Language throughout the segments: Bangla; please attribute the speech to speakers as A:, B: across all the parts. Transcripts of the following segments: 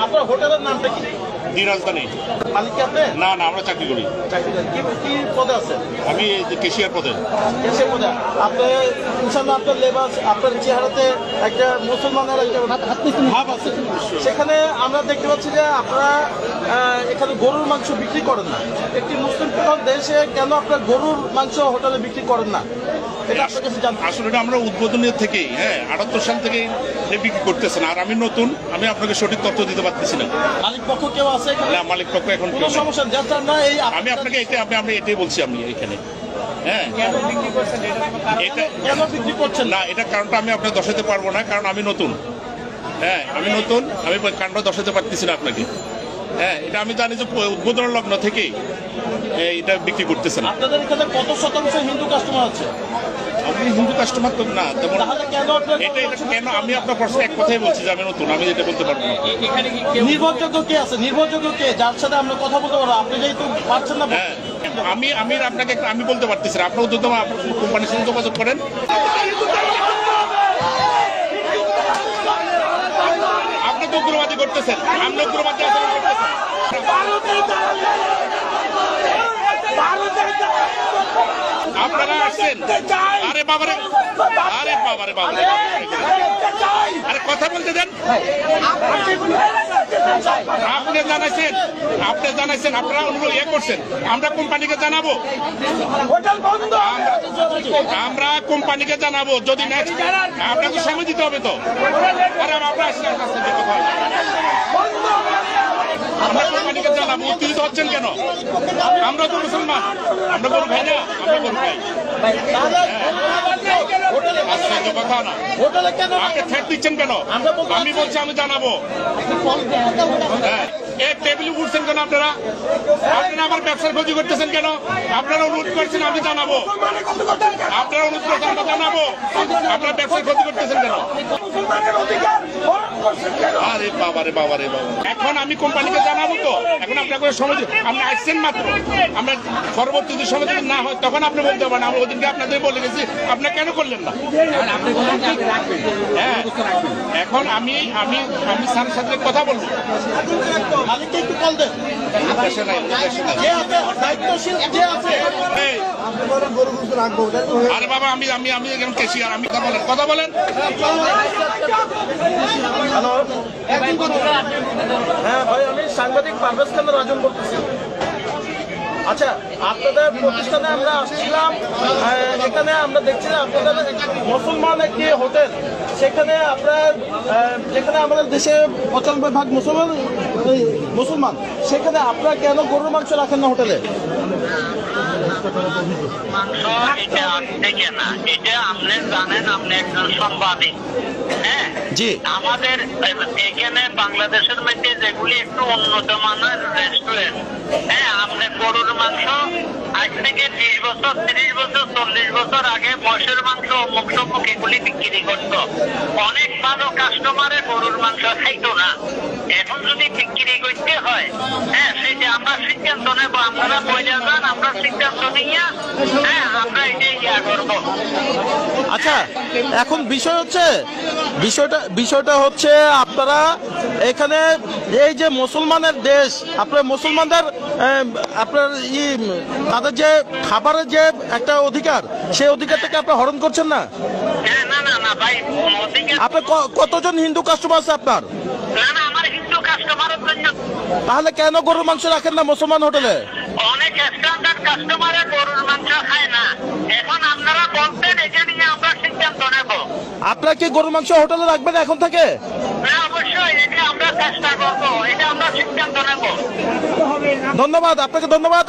A: আপনার হোটেলের নামটা কি?
B: দি রাজধানী।
A: মালিক কি আপনি?
B: না না, আমরা চাকরি করি।
A: কি পদে আছেন?
B: আমি ক্যাশিয়ার পদে।
A: ক্যাশিয়ার পদে। আপনি ইনশাআল্লাহ আপনার লেবাস, আপনার চেহারাতে একটা মুসলমানের একটা ভাব আছে। সেখানে আমরা দেখতে পাচ্ছি যে আপনারা এখানে গরুর মাংস বিক্রি করেন না। একটি মুসলিম প্রধান দেশে কেন আপনার গরুর মাংস হোটেলে বিক্রি করেন না? এটা আপনার কাছে জানতে।
B: আসলে এটা আমরা উদ্বোধনের থেকেই 78 সাল থেকেই বিক্রি করতেছেন। আর আমি নতুন, আমি আপনাকে সঠিক তথ্য দিতে পারতেছি না।
A: মালিক পক্ষ কেউ আছে?
B: না, মালিক পক্ষ এখন
A: কোনো সমস্যা যাচ্ছে না। এই
B: আমি আপনাকে এটাই বলছি আমি এখানে।
A: কেন বিক্রি করছেন
B: না, এটা কারণটা আমি আপনাকে দর্শাতে পারবো না, কারণ আমি নতুন। আমি নতুন, আমি কারণটা দর্শাতে পারতেছি না আপনাকে। এটা আমি জানি যে উদ্বোধনের লগ্ন থেকেই এটা বিক্রি করতেছেন।
A: আপনাদের এখানে কত শতাংশ হিন্দু কাস্টমার আছে?
B: আপনি হিন্দু কাস্টমার তো না তেমন। এটা কেন আমি আপনার প্রশ্ন এক কথাই বলছি যে আমি নতুন, আমি এটা বলতে পারবো না।
A: নির্ভরযোগ্য কে আছে? নির্ভরযোগ্য কে যার সাথে আমরা কথা বলতে পারবো? আপনি যেহেতু পারছেন না।
B: আমি আপনাকে আমি বলতে পারতেছি না। আপনার উদ্যোগ আপনার কোম্পানির সাথে যোগাযোগ করেন। আপনি তো উগ্রবাদী করতেছেন, আপনি উগ্রবাদী আচরণ করতেছেন। আপনারা আসছেন, আরে বাবারে, আরে বাবারে বাবারে, আরে কথা বলতে দেন। আপনি জানাইছেন, আপনারা অনুরোধ করছেন, আমরা কোম্পানিকে জানাবো, আমরা কোম্পানিকে জানাবো। যদি নেক্সট আপনাকে সময় দিতে হবে তো। আরে আমরা আসছেন, কথা আমরা কোম্পানিকে জানাবো। উত্তেজিত হচ্ছেন কেন? আমরা তো মুসলমান, আমরা বলবো ভাই না, আমরা বলবো ভাই। কথা না, আপনি থ্রেট দিচ্ছেন কেন? আমি বলছি আমি জানাবো। টেবিলে উঠছেন কেন আপনারা? আপনারা আমার ব্যবসার ক্ষতি করতেছেন কেন? আপনারা অনুরোধ করছেন আমি জানাবো। আপনারা অনুরোধ করছেন আমরা জানাবো। আপনারা ব্যবসার ক্ষতি করতেছেন কেন? আরে বাবারে বাবারে বাবা, এখন আমি কোম্পানিকে জানাবো তো। এখন আপনার সময় আপনি আসছেন মাত্র, আমরা পরবর্তী সময় যদি না হয় তখন আপনি বলতে পারেন। আমরা ওদিনকে আপনাদের বলে গেছি, আপনার কেন করলেন না? এখন আমি স্যারের সাথে কথা বলবো। আরে বাবা, আমি এখন ক্যাশিয়ার, আমি কথা বলেন।
A: হ্যালো, হ্যাঁ ভাই, আমি সাংবাদিক পারভেজ খান রাজন বলতেছি। আচ্ছা, আপনাদের প্রতিষ্ঠানে আমরা আসছিলাম। এখানে আমরা দেখছি যে আপনাদের মুসলমান একটি হোটেল, সেখানে আপনার যেখানে আমাদের দেশে 95% মুসলমান, সেখানে আপনারা কেন গরুর মাংস রাখেন না হোটেলে?
C: এটা আপনি জানেন, আপনি একজন সাংবাদিক।
A: জি,
C: আমাদের এখানে বাংলাদেশের মধ্যে যেগুলি একটু উন্নত মানের রেস্টুরেন্ট, আপনি গরুর মাংস আজ থেকে 20 বছর 30 বছর 40 বছর আগে মহিষের মাংস অমুক এগুলি বিক্রি করত। অনেক ভালো কাস্টমারে গরুর মাংস খাইতো না। এখন যদি বিক্রি করতে হয়, সেটা আমরা সিদ্ধান্ত নেব। আপনারা বলে যান, আমরা সিদ্ধান্ত নিয়ে আমরা এটাই করবো।
A: আচ্ছা, এখন বিষয়টা হচ্ছে আপনারা এখানে এই যে মুসলমানের দেশ, আপনার মুসলমানদের আপনার তাদের যে খাবারের যে একটা অধিকার, সেই অধিকার থেকে আপনার হরণ করছেন না?
C: না ভাই,
A: আপনার কতজন হিন্দু কাস্টমার আছে আপনার?
C: না, আমার হিন্দু কাস্টমারের জন্য।
A: তাহলে কেন গরুর মাংস রাখেন না মুসলমান হোটেলে?
C: অনেক স্ট্যান্ডার্ড কাস্টমারে গরুর মাংস খায় না। এখন আপনারা বলতেন, এটা নিয়ে আমরা সিদ্ধান্ত নেব।
A: আপনারা কি গরুর মাংস হোটেলে রাখবেন এখন থেকে?
C: অবশ্যই, এটা আমরা চেষ্টা করবো, এটা আমরা সিদ্ধান্ত নেব।
A: ধন্যবাদ আপনাকে, ধন্যবাদ।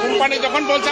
B: কোম্পানি যখন বলছে